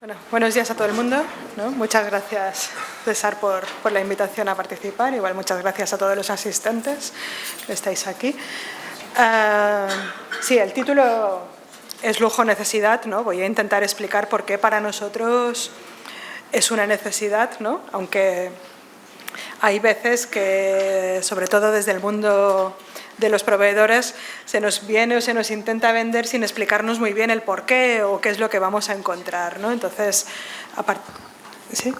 Bueno, buenos días a todo el mundo, ¿no? Muchas gracias, César, por la invitación a participar. Igual muchas gracias a todos los asistentes que estáis aquí. Sí, el título es lujo-necesidad, ¿no? Voy a intentar explicar por qué para nosotros es una necesidad, ¿no? Aunque hay veces que, sobre todo desde el mundo de los proveedores, se nos viene o se nos intenta vender sin explicarnos muy bien el por qué o qué es lo que vamos a encontrar, ¿no? Entonces, ¿sí?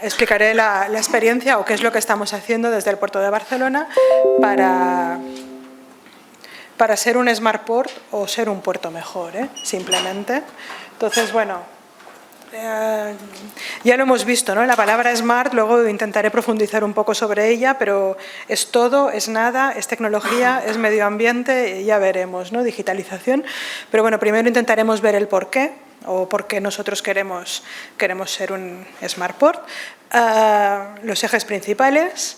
Explicaré la experiencia o qué es lo que estamos haciendo desde el puerto de Barcelona para ser un Smart Port o ser un puerto mejor, simplemente. Entonces, bueno, ya lo hemos visto, ¿no? La palabra Smart, luego intentaré profundizar un poco sobre ella, pero es todo, es nada, es tecnología, es medio ambiente, ya veremos, ¿no? Digitalización. Pero bueno, primero intentaremos ver el por qué, o por qué nosotros queremos ser un Smart Port, los ejes principales.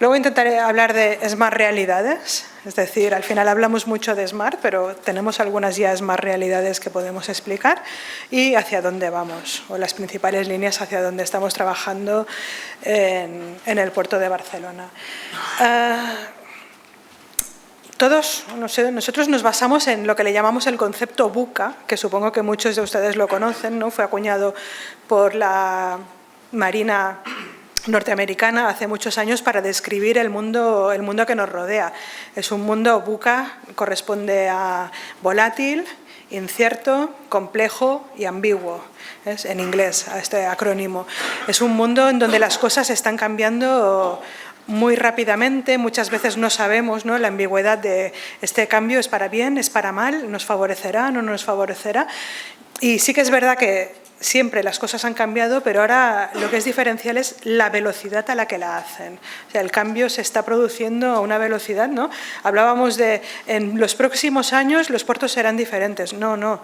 Luego intentaré hablar de Smart Realidades, es decir, al final hablamos mucho de Smart, pero tenemos algunas ya Smart Realidades que podemos explicar y hacia dónde vamos, o las principales líneas hacia dónde estamos trabajando en el puerto de Barcelona. Nosotros nos basamos en lo que le llamamos el concepto VUCA, que supongo que muchos de ustedes lo conocen, ¿no? Fue acuñado por la Marina norteamericana hace muchos años para describir el mundo que nos rodea. Es un mundo, VUCA corresponde a volátil, incierto, complejo y ambiguo, ¿es? En inglés, a este acrónimo. Es un mundo en donde las cosas están cambiando muy rápidamente, muchas veces no sabemos, ¿no? La ambigüedad de este cambio es para bien, es para mal, nos favorecerá, no nos favorecerá. Y sí que es verdad que siempre las cosas han cambiado, pero ahora lo que es diferencial es la velocidad a la que la hacen. O sea, el cambio se está produciendo a una velocidad, ¿no? Hablábamos de en los próximos años los puertos serán diferentes. No, no.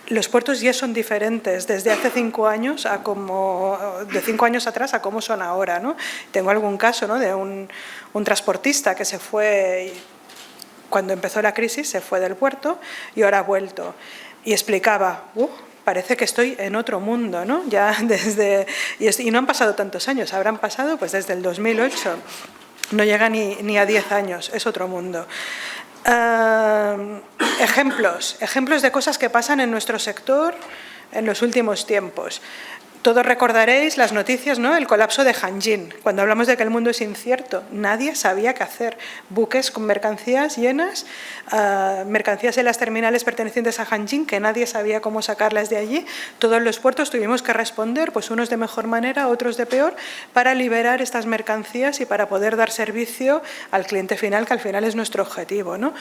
Los puertos ya son diferentes desde hace 5 años de 5 años atrás a cómo son ahora, ¿no? Tengo algún caso, ¿no? De un transportista que se fue cuando empezó la crisis, se fue del puerto y ahora ha vuelto y explicaba, parece que estoy en otro mundo, ¿no? Ya y no han pasado tantos años, habrán pasado pues desde el 2008, no llega ni a 10 años, es otro mundo. Ejemplos de cosas que pasan en nuestro sector en los últimos tiempos. Todos recordaréis las noticias, ¿no? El colapso de Hanjin. Cuando hablamos de que el mundo es incierto, nadie sabía qué hacer. Buques con mercancías llenas, mercancías en las terminales pertenecientes a Hanjin, que nadie sabía cómo sacarlas de allí. Todos los puertos tuvimos que responder, pues unos de mejor manera, otros de peor, para liberar estas mercancías y para poder dar servicio al cliente final, que al final es nuestro objetivo, ¿no?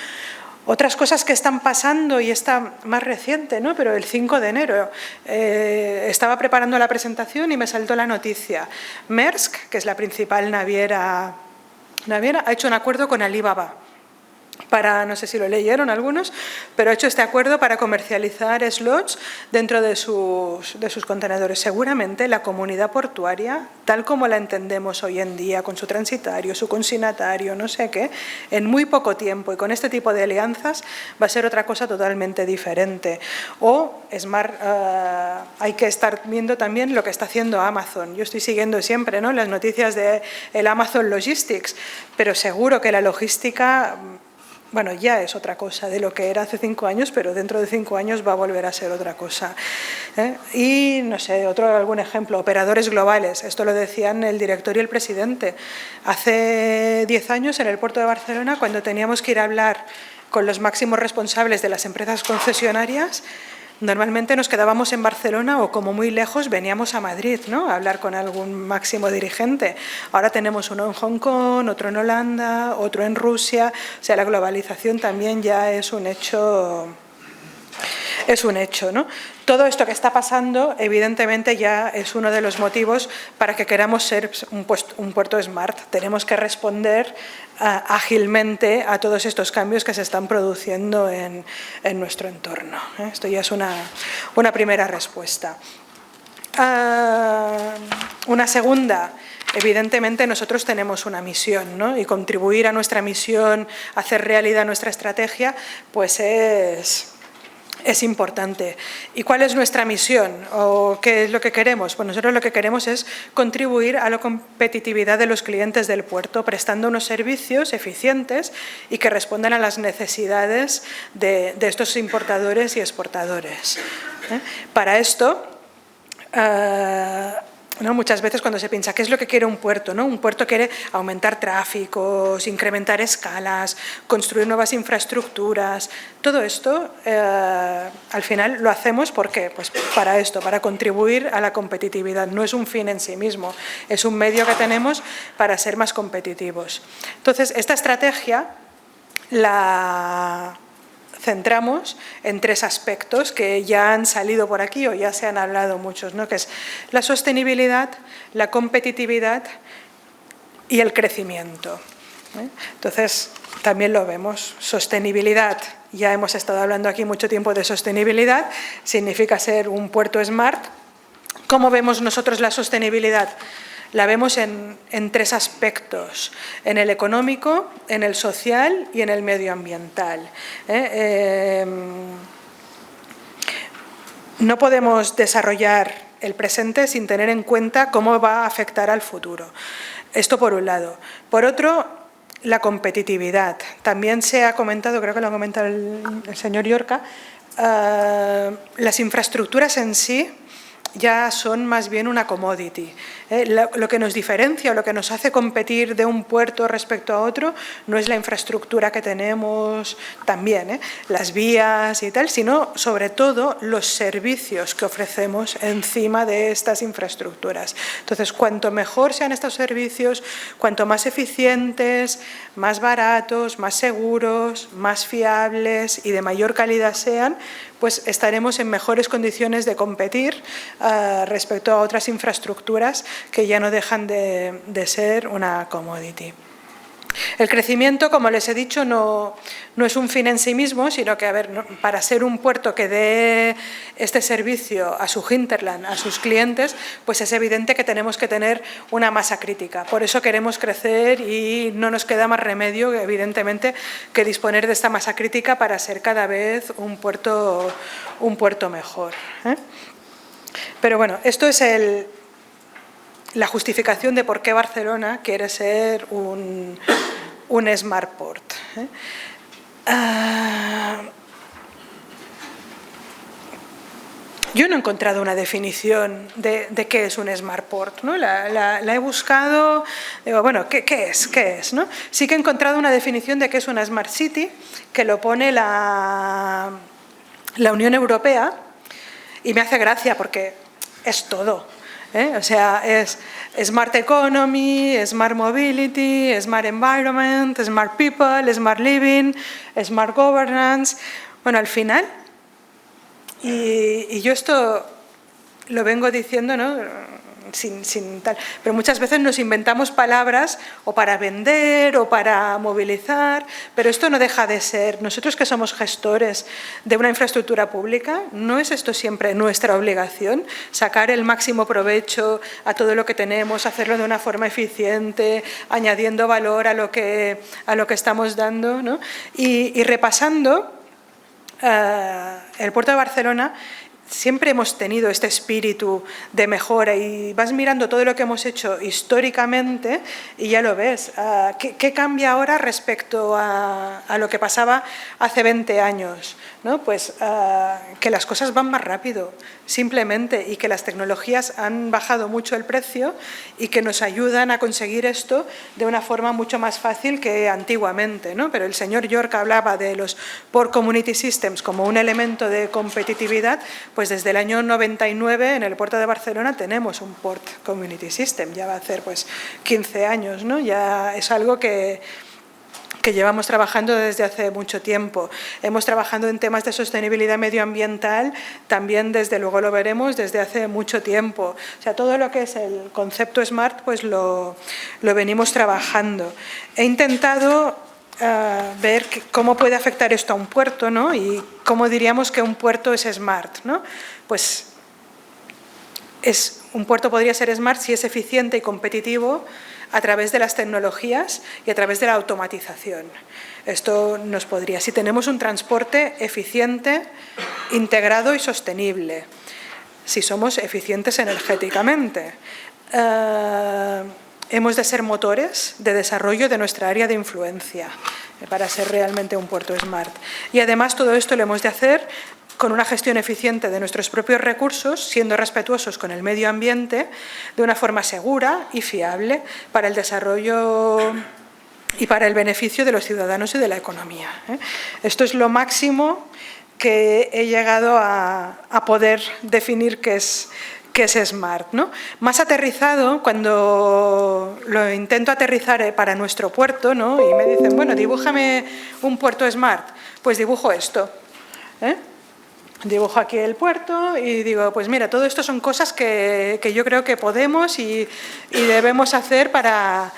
Otras cosas que están pasando, y esta más reciente, ¿no? Pero el 5 de enero estaba preparando la presentación y me saltó la noticia. Maersk, que es la principal naviera, ha hecho un acuerdo con Alibaba para, no sé si lo leyeron algunos, pero ha hecho este acuerdo para comercializar slots dentro de sus contenedores. Seguramente la comunidad portuaria, tal como la entendemos hoy en día, con su transitario, su consignatario, no sé qué, en muy poco tiempo y con este tipo de alianzas va a ser otra cosa totalmente diferente. O Smart, hay que estar viendo también lo que está haciendo Amazon. Yo estoy siguiendo siempre, ¿no? Las noticias del Amazon Logistics, pero seguro que la logística, bueno, ya es otra cosa de lo que era hace 5 años, pero dentro de 5 años va a volver a ser otra cosa. Y, no sé, algún ejemplo, operadores globales. Esto lo decían el director y el presidente. Hace 10 años, en el puerto de Barcelona, cuando teníamos que ir a hablar con los máximos responsables de las empresas concesionarias, normalmente nos quedábamos en Barcelona o, como muy lejos, veníamos a Madrid, ¿no? A hablar con algún máximo dirigente. Ahora tenemos uno en Hong Kong, otro en Holanda, otro en Rusia. O sea, la globalización también ya es un hecho, ¿no? Todo esto que está pasando, evidentemente, ya es uno de los motivos para que queramos ser un puerto Smart. Tenemos que responder ágilmente a todos estos cambios que se están produciendo en nuestro entorno. Esto ya es una primera respuesta. Una segunda. Evidentemente nosotros tenemos una misión, ¿no? Y contribuir a nuestra misión, hacer realidad nuestra estrategia, pues es es importante. ¿Y cuál es nuestra misión? ¿O qué es lo que queremos? Pues nosotros lo que queremos es contribuir a la competitividad de los clientes del puerto, prestando unos servicios eficientes y que respondan a las necesidades de estos importadores y exportadores. Para esto, muchas veces cuando se piensa qué es lo que quiere un puerto, ¿no? Un puerto quiere aumentar tráficos, incrementar escalas, construir nuevas infraestructuras. Todo esto al final lo hacemos ¿por qué? Pues para esto, para contribuir a la competitividad. No es un fin en sí mismo, es un medio que tenemos para ser más competitivos. Entonces, esta estrategia la centramos en 3 aspectos que ya han salido por aquí o ya se han hablado muchos, ¿no? Que es la sostenibilidad, la competitividad y el crecimiento. Entonces, también lo vemos. Sostenibilidad, ya hemos estado hablando aquí mucho tiempo de sostenibilidad, significa ser un puerto smart. ¿Cómo vemos nosotros la sostenibilidad? La vemos en 3 aspectos, en el económico, en el social y en el medioambiental. No podemos desarrollar el presente sin tener en cuenta cómo va a afectar al futuro. Esto por un lado. Por otro, la competitividad. También se ha comentado, creo que lo ha comentado el señor Llorca, las infraestructuras en sí ya son más bien una commodity. Lo que nos diferencia o lo que nos hace competir de un puerto respecto a otro no es la infraestructura que tenemos también, las vías y tal, sino sobre todo los servicios que ofrecemos encima de estas infraestructuras. Entonces, cuanto mejor sean estos servicios, cuanto más eficientes, más baratos, más seguros, más fiables y de mayor calidad sean, pues estaremos en mejores condiciones de competir respecto a otras infraestructuras que ya no dejan de ser una commodity. El crecimiento, como les he dicho, no es un fin en sí mismo, sino que, para ser un puerto que dé este servicio a su hinterland, a sus clientes, pues es evidente que tenemos que tener una masa crítica. Por eso queremos crecer y no nos queda más remedio, evidentemente, que disponer de esta masa crítica para ser cada vez un puerto mejor. Pero bueno, esto es la justificación de por qué Barcelona quiere ser un smart port. Yo no he encontrado una definición de qué es un smart port, ¿no? La he buscado, digo, bueno, ¿qué es? ¿No? Sí que he encontrado una definición de qué es una smart city, que lo pone la Unión Europea, y me hace gracia porque es todo. O sea, es Smart Economy, Smart Mobility, Smart Environment, Smart People, Smart Living, Smart Governance. Bueno, al final, y yo esto lo vengo diciendo, ¿no? Sin tal, pero muchas veces nos inventamos palabras o para vender o para movilizar, pero esto no deja de ser, nosotros que somos gestores de una infraestructura pública, ¿no es esto siempre nuestra obligación? Sacar el máximo provecho a todo lo que tenemos, hacerlo de una forma eficiente, añadiendo valor a lo que estamos dando, ¿no? Y repasando el puerto de Barcelona, siempre hemos tenido este espíritu de mejora y vas mirando todo lo que hemos hecho históricamente y ya lo ves. ¿Qué cambia ahora respecto a lo que pasaba hace 20 años? ¿No? Pues que las cosas van más rápido, simplemente, y que las tecnologías han bajado mucho el precio y que nos ayudan a conseguir esto de una forma mucho más fácil que antiguamente, ¿no? Pero el señor York hablaba de los Port Community Systems como un elemento de competitividad, pues desde el año 99 en el puerto de Barcelona tenemos un Port Community System, ya va a hacer pues 15 años, ¿no? Ya es algo que llevamos trabajando desde hace mucho tiempo. Hemos trabajado en temas de sostenibilidad medioambiental, también desde luego lo veremos desde hace mucho tiempo. O sea, todo lo que es el concepto SMART pues lo venimos trabajando. He intentado ver cómo puede afectar esto a un puerto, ¿no? Y cómo diríamos que un puerto es SMART, ¿no? Pues un puerto podría ser SMART si es eficiente y competitivo a través de las tecnologías y a través de la automatización. Esto nos podría, si tenemos un transporte eficiente, integrado y sostenible, si somos eficientes energéticamente, hemos de ser motores de desarrollo de nuestra área de influencia para ser realmente un puerto smart. Y además todo esto lo hemos de hacer con una gestión eficiente de nuestros propios recursos, siendo respetuosos con el medio ambiente, de una forma segura y fiable para el desarrollo y para el beneficio de los ciudadanos y de la economía. Esto es lo máximo que he llegado a poder definir qué es smart, ¿no? Más aterrizado, cuando lo intento aterrizar para nuestro puerto, ¿no? Y me dicen, bueno, dibújame un puerto smart, pues dibujo esto. Dibujo aquí el puerto y digo, pues mira, todo esto son cosas que yo creo que podemos y debemos hacer para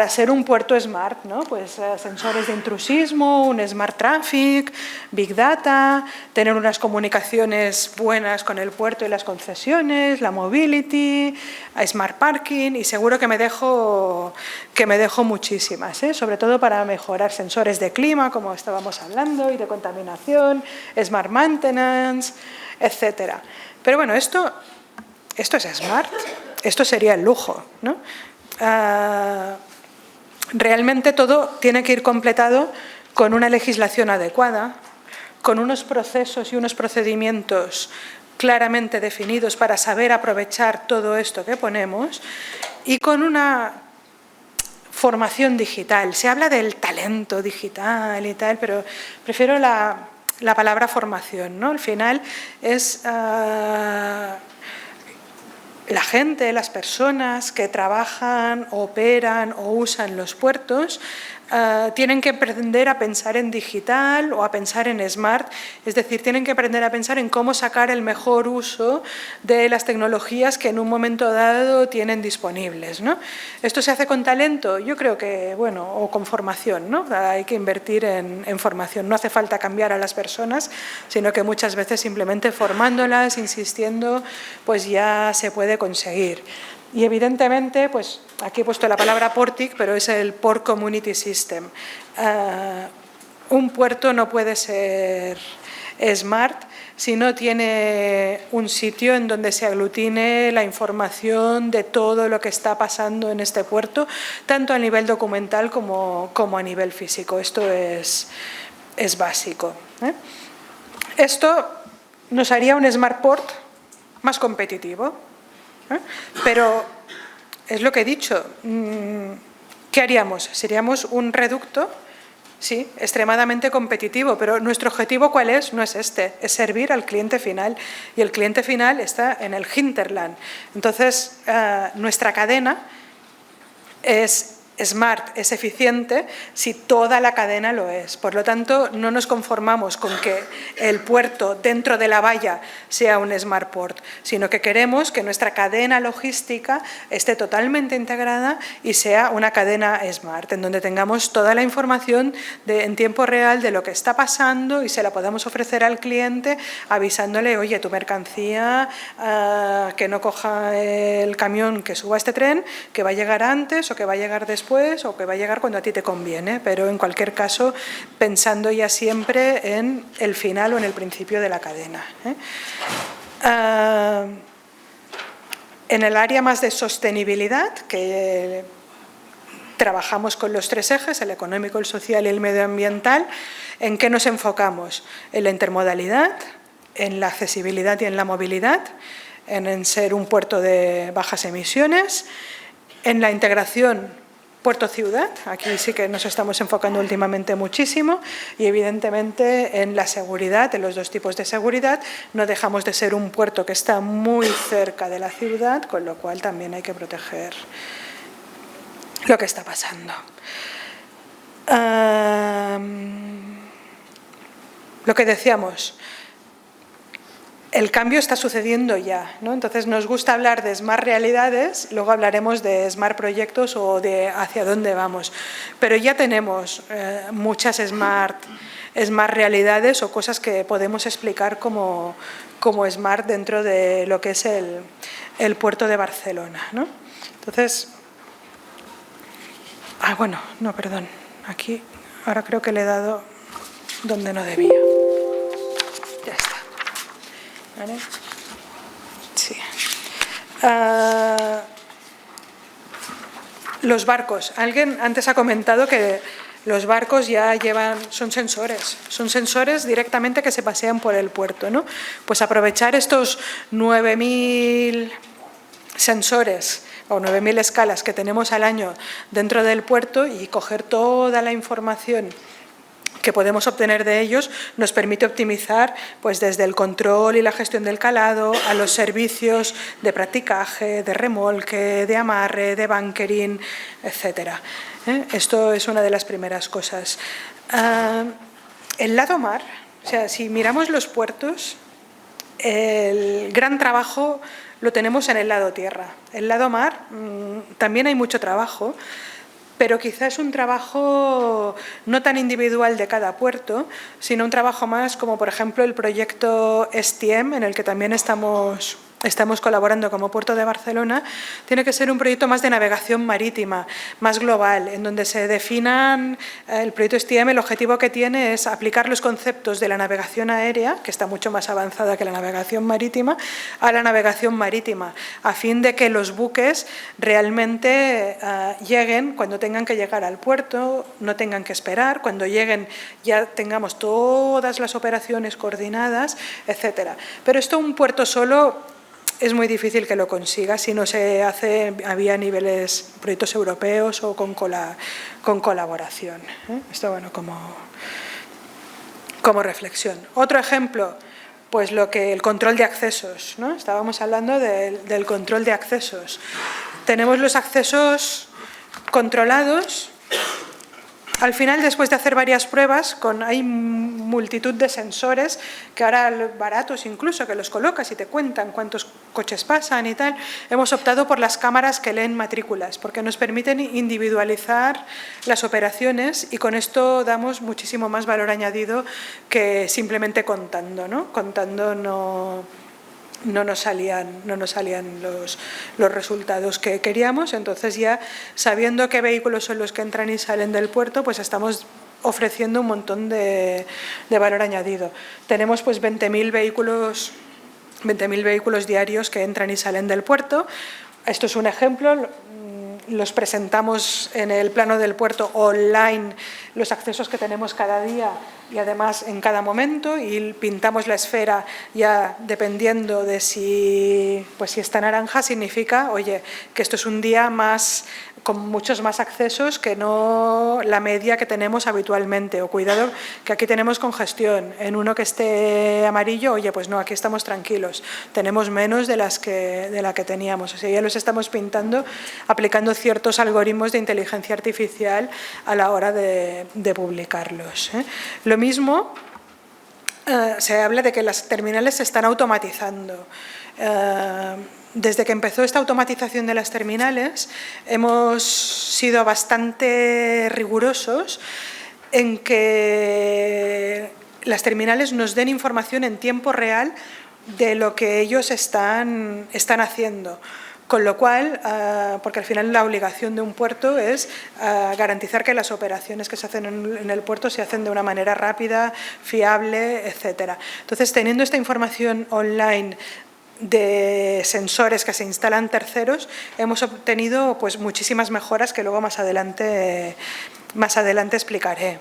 ser un puerto smart, ¿no? Pues sensores de intrusismo, un smart traffic, big data, tener unas comunicaciones buenas con el puerto y las concesiones, la mobility, smart parking, y seguro que me dejo muchísimas, sobre todo para mejorar sensores de clima, como estábamos hablando, y de contaminación, smart maintenance, etcétera. Pero bueno, esto es smart, esto sería el lujo, ¿no? Realmente todo tiene que ir completado con una legislación adecuada, con unos procesos y unos procedimientos claramente definidos para saber aprovechar todo esto que ponemos y con una formación digital. Se habla del talento digital y tal, pero prefiero la palabra formación, ¿no? Al final es la gente, las personas que trabajan, operan o usan los puertos tienen que aprender a pensar en digital o a pensar en smart, es decir, tienen que aprender a pensar en cómo sacar el mejor uso de las tecnologías que en un momento dado tienen disponibles, ¿no? ¿Esto se hace con talento? Yo creo que, bueno, o con formación, ¿no? Hay que invertir en formación, no hace falta cambiar a las personas, sino que muchas veces simplemente formándolas, insistiendo, pues ya se puede conseguir. Y evidentemente, pues aquí he puesto la palabra PORTIC, pero es el Port Community System. Un puerto no puede ser smart si no tiene un sitio en donde se aglutine la información de todo lo que está pasando en este puerto, tanto a nivel documental como a nivel físico. Esto es básico. Esto nos haría un Smart Port más competitivo. Pero es lo que he dicho, ¿qué haríamos? Seríamos un reducto, sí, extremadamente competitivo, pero nuestro objetivo ¿cuál es? No es este, es servir al cliente final, y el cliente final está en el hinterland. Entonces, nuestra cadena es smart, es eficiente si toda la cadena lo es. Por lo tanto, no nos conformamos con que el puerto dentro de la valla sea un smart port, sino que queremos que nuestra cadena logística esté totalmente integrada y sea una cadena smart, en donde tengamos toda la información en tiempo real de lo que está pasando y se la podamos ofrecer al cliente avisándole, oye, tu mercancía, que no coja el camión que suba este tren, que va a llegar antes o que va a llegar después, o que va a llegar cuando a ti te conviene, pero en cualquier caso pensando ya siempre en el final o en el principio de la cadena. En el área más de sostenibilidad, que trabajamos con los tres ejes, el económico, el social y el medioambiental, ¿en qué nos enfocamos? En la intermodalidad, en la accesibilidad y en la movilidad, en ser un puerto de bajas emisiones, en la integración puerto-ciudad, aquí sí que nos estamos enfocando últimamente muchísimo, y evidentemente en la seguridad, en los dos tipos de seguridad, no dejamos de ser un puerto que está muy cerca de la ciudad, con lo cual también hay que proteger lo que está pasando. Lo que decíamos, el cambio está sucediendo ya, ¿no? Entonces nos gusta hablar de smart realidades, luego hablaremos de smart proyectos o de hacia dónde vamos, pero ya tenemos muchas smart realidades o cosas que podemos explicar como smart dentro de lo que es el puerto de Barcelona, ¿no? Entonces, Bueno, no, perdón. Aquí, ahora creo que le he dado donde no debía. Ya está. ¿Vale? Sí. Los barcos. Alguien antes ha comentado que los barcos ya son sensores directamente que se pasean por el puerto, ¿no? Pues aprovechar estos 9.000 sensores o 9.000 escalas que tenemos al año dentro del puerto y coger toda la información que podemos obtener de ellos nos permite optimizar pues desde el control y la gestión del calado a los servicios de practicaje, de remolque, de amarre, de bunkering, etcétera. Esto es una de las primeras cosas. El lado mar, o sea, si miramos los puertos, el gran trabajo lo tenemos en el lado tierra. El lado mar también hay mucho trabajo, pero quizás es un trabajo no tan individual de cada puerto, sino un trabajo más como, por ejemplo, el proyecto STM, en el que también estamos colaborando como Puerto de Barcelona. Tiene que ser un proyecto más de navegación marítima, más global, en donde se definan, el proyecto STM, el objetivo que tiene es aplicar los conceptos de la navegación aérea, que está mucho más avanzada que la navegación marítima, a la navegación marítima, a fin de que los buques realmente lleguen cuando tengan que llegar al puerto, no tengan que esperar, cuando lleguen ya tengamos todas las operaciones coordinadas, etcétera. Pero esto un puerto solo es muy difícil que lo consiga si no se hace vía niveles, proyectos europeos o con colaboración. Esto, bueno, como reflexión. Otro ejemplo, pues el control de accesos, ¿no? Estábamos hablando del control de accesos. Tenemos los accesos controlados. Al final, después de hacer varias pruebas, hay multitud de sensores que ahora baratos incluso, que los colocas y te cuentan cuántos coches pasan y tal, hemos optado por las cámaras que leen matrículas, porque nos permiten individualizar las operaciones y con esto damos muchísimo más valor añadido que simplemente contando, ¿no? Contando no nos salían los resultados que queríamos. Entonces, ya sabiendo qué vehículos son los que entran y salen del puerto, pues estamos ofreciendo un montón de valor añadido. Tenemos pues 20.000 vehículos diarios que entran y salen del puerto. Esto es un ejemplo. Los presentamos en el plano del puerto online, los accesos que tenemos cada día y además en cada momento, y pintamos la esfera ya dependiendo de si está naranja, significa, oye, que esto es un día más con muchos más accesos que no la media que tenemos habitualmente, o cuidado que aquí tenemos congestión, en uno que esté amarillo, oye, pues no, aquí estamos tranquilos, tenemos menos de la que teníamos, o sea, ya los estamos pintando aplicando ciertos algoritmos de inteligencia artificial a la hora de publicarlos. Lo mismo, se habla de que las terminales se están automatizando. Desde que empezó esta automatización de las terminales, hemos sido bastante rigurosos en que las terminales nos den información en tiempo real de lo que ellos están haciendo. Con lo cual, porque al final la obligación de un puerto es garantizar que las operaciones que se hacen en el puerto se hacen de una manera rápida, fiable, etcétera. Entonces, teniendo esta información online de sensores que se instalan terceros, hemos obtenido pues muchísimas mejoras que luego más adelante explicaré.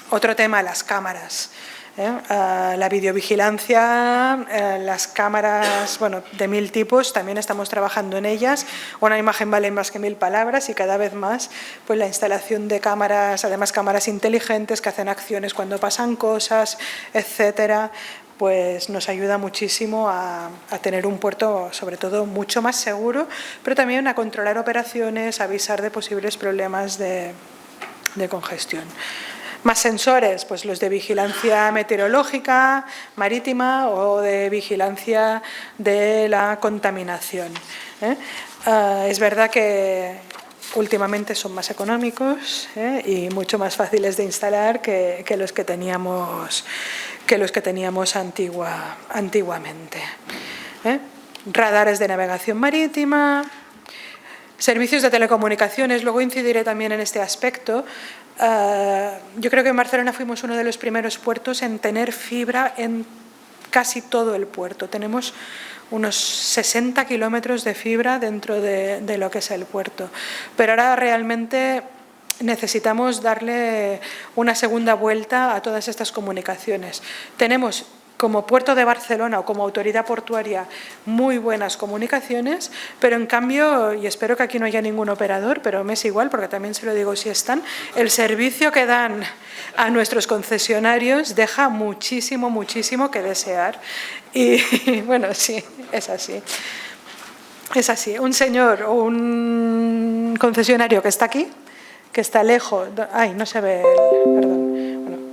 Otro tema, las cámaras. La videovigilancia, las cámaras, bueno, de 1000 tipos, también estamos trabajando en ellas. Una imagen vale más que 1000 palabras y cada vez más pues la instalación de cámaras, además cámaras inteligentes que hacen acciones cuando pasan cosas, etcétera, pues nos ayuda muchísimo a tener un puerto, sobre todo, mucho más seguro, pero también a controlar operaciones, a avisar de posibles problemas de congestión. Más sensores, pues los de vigilancia meteorológica, marítima o de vigilancia de la contaminación. Es verdad que últimamente son más económicos y mucho más fáciles de instalar que los que teníamos antiguamente. Radares de navegación marítima, Servicios de telecomunicaciones, luego incidiré también en este aspecto. Yo creo que en Barcelona fuimos uno de los primeros puertos en tener fibra en casi todo el puerto. Tenemos unos 60 kilómetros de fibra dentro de lo que es el puerto. Pero ahora realmente necesitamos darle una segunda vuelta a todas estas comunicaciones. Tenemos como Puerto de Barcelona o como autoridad portuaria muy buenas comunicaciones, pero en cambio, y espero que aquí no haya ningún operador, pero me es igual porque también se lo digo si están, el servicio que dan a nuestros concesionarios deja muchísimo, muchísimo que desear. Y bueno, sí, es así. Es así. Un señor o un concesionario que está aquí, que está lejos, ay, no se ve, perdón, bueno,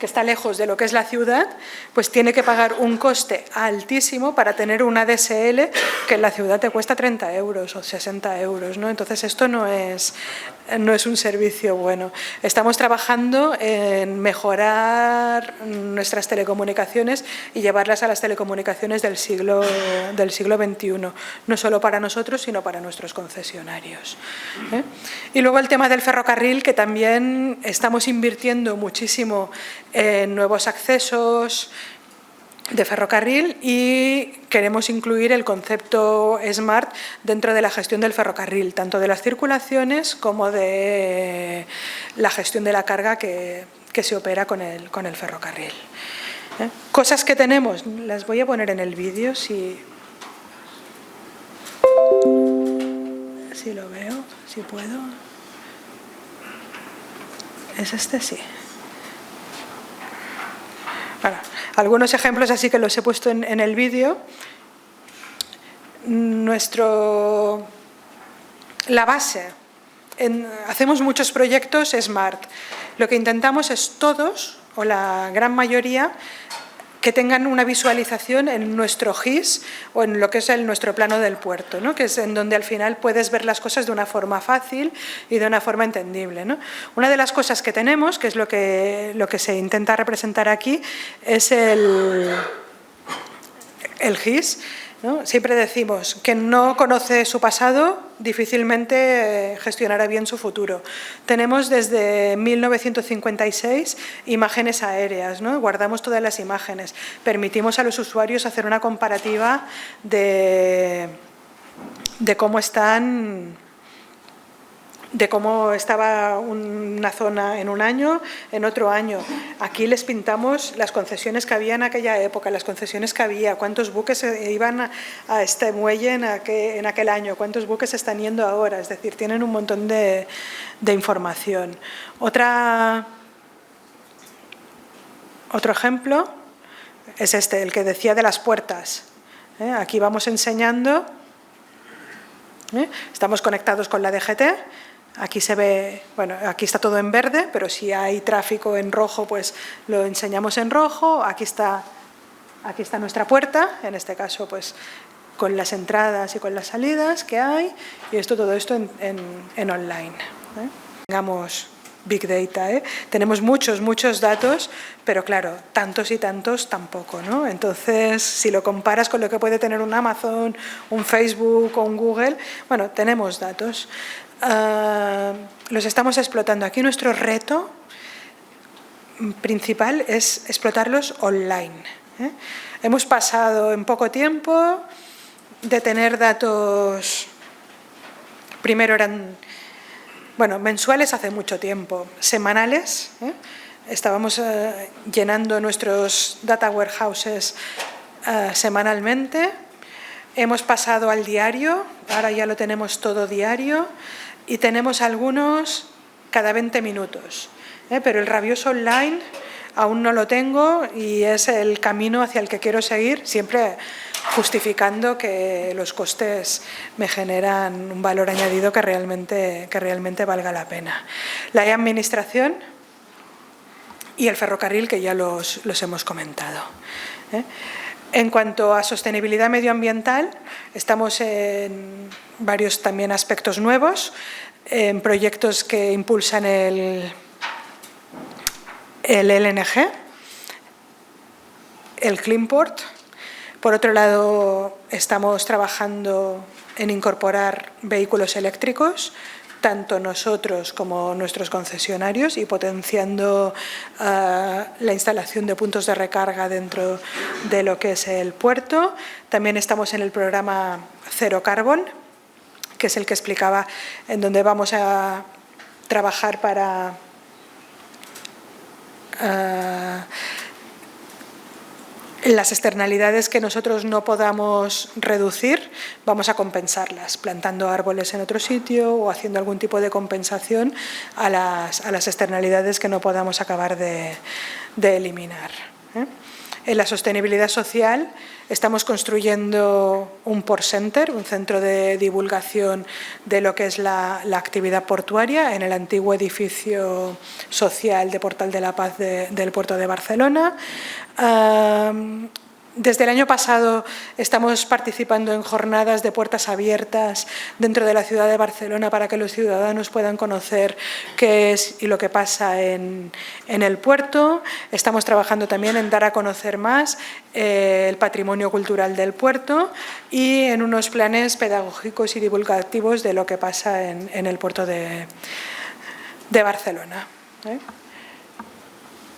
que está lejos de lo que es la ciudad, pues tiene que pagar un coste altísimo para tener una DSL que en la ciudad te cuesta 30 euros o 60 euros, ¿no? Entonces esto no es un servicio bueno. Estamos trabajando en mejorar nuestras telecomunicaciones y llevarlas a las telecomunicaciones del siglo XXI, no solo para nosotros, sino para nuestros concesionarios. Y luego el tema del ferrocarril, que también estamos invirtiendo muchísimo en nuevos accesos de ferrocarril y queremos incluir el concepto SMART dentro de la gestión del ferrocarril, tanto de las circulaciones como de la gestión de la carga que se opera con el ferrocarril. Cosas que tenemos, las voy a poner en el vídeo si lo veo, si puedo. ¿Es este? Sí. Bueno, algunos ejemplos así que los he puesto en el vídeo. La base, hacemos muchos proyectos SMART. Lo que intentamos es todos, o la gran mayoría, que tengan una visualización en nuestro GIS o en lo que es nuestro plano del puerto, ¿no? Que es en donde al final puedes ver las cosas de una forma fácil y de una forma entendible, ¿no? Una de las cosas que tenemos, que es lo que se intenta representar aquí, es el GIS, ¿no? Siempre decimos que no conoce su pasado, difícilmente gestionará bien su futuro. Tenemos desde 1956 imágenes aéreas, ¿no? Guardamos todas las imágenes, permitimos a los usuarios hacer una comparativa de cómo estaba una zona en un año, en otro año. Aquí les pintamos las concesiones que había en aquella época, las concesiones que había, cuántos buques iban a este muelle en aquel año, cuántos buques están yendo ahora, es decir, tienen un montón de información. Otro ejemplo es el que decía de las puertas. Aquí vamos enseñando, estamos conectados con la DGT. Aquí se ve, bueno, aquí está todo en verde, pero si hay tráfico en rojo, pues lo enseñamos en rojo. Aquí está nuestra puerta, en este caso, pues con las entradas y con las salidas que hay, y todo esto en online. Tengamos Big Data, tenemos muchos datos, pero claro, tantos y tantos tampoco, ¿no? Entonces, si lo comparas con lo que puede tener un Amazon, un Facebook o un Google, bueno, tenemos datos. Los estamos explotando. Aquí nuestro reto principal es explotarlos online. Hemos pasado en poco tiempo de tener datos, primero eran mensuales hace mucho tiempo, semanales. Estábamos llenando nuestros data warehouses semanalmente. Hemos pasado al diario, ahora ya lo tenemos todo diario. Y tenemos algunos cada 20 minutos, pero el rabioso online aún no lo tengo y es el camino hacia el que quiero seguir, siempre justificando que los costes me generan un valor añadido que realmente valga la pena. La e-administración y el ferrocarril, que ya los hemos comentado. En cuanto a sostenibilidad medioambiental, estamos en varios también aspectos nuevos, en proyectos que impulsan el LNG, el Cleanport, Por otro lado, estamos trabajando en incorporar vehículos eléctricos, tanto nosotros como nuestros concesionarios, y potenciando la instalación de puntos de recarga dentro de lo que es el puerto. También estamos en el programa Cero Carbon, que es el que explicaba, en donde vamos a trabajar para las externalidades que nosotros no podamos reducir, vamos a compensarlas, plantando árboles en otro sitio o haciendo algún tipo de compensación a las externalidades que no podamos acabar de eliminar. En la sostenibilidad social estamos construyendo un Port Center, un centro de divulgación de lo que es la actividad portuaria en el antiguo edificio social de Portal de la Paz del puerto de Barcelona. Desde el año pasado estamos participando en jornadas de puertas abiertas dentro de la ciudad de Barcelona para que los ciudadanos puedan conocer qué es y lo que pasa en el puerto. Estamos trabajando también en dar a conocer más el patrimonio cultural del puerto y en unos planes pedagógicos y divulgativos de lo que pasa en el puerto de Barcelona.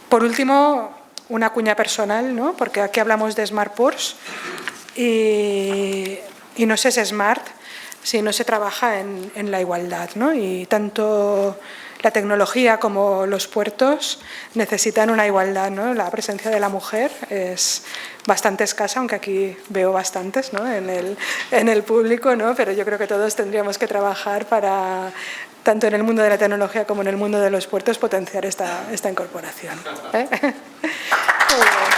Por último, una cuña personal, ¿no? Porque aquí hablamos de Smart Ports y no se es smart si no se trabaja en la igualdad, ¿no? Y tanto la tecnología como los puertos necesitan una igualdad, ¿no? La presencia de la mujer es bastante escasa, aunque aquí veo bastantes, ¿no? en el público, ¿no? Pero yo creo que todos tendríamos que trabajar para, tanto en el mundo de la tecnología como en el mundo de los puertos, potenciar esta incorporación. Muy bien.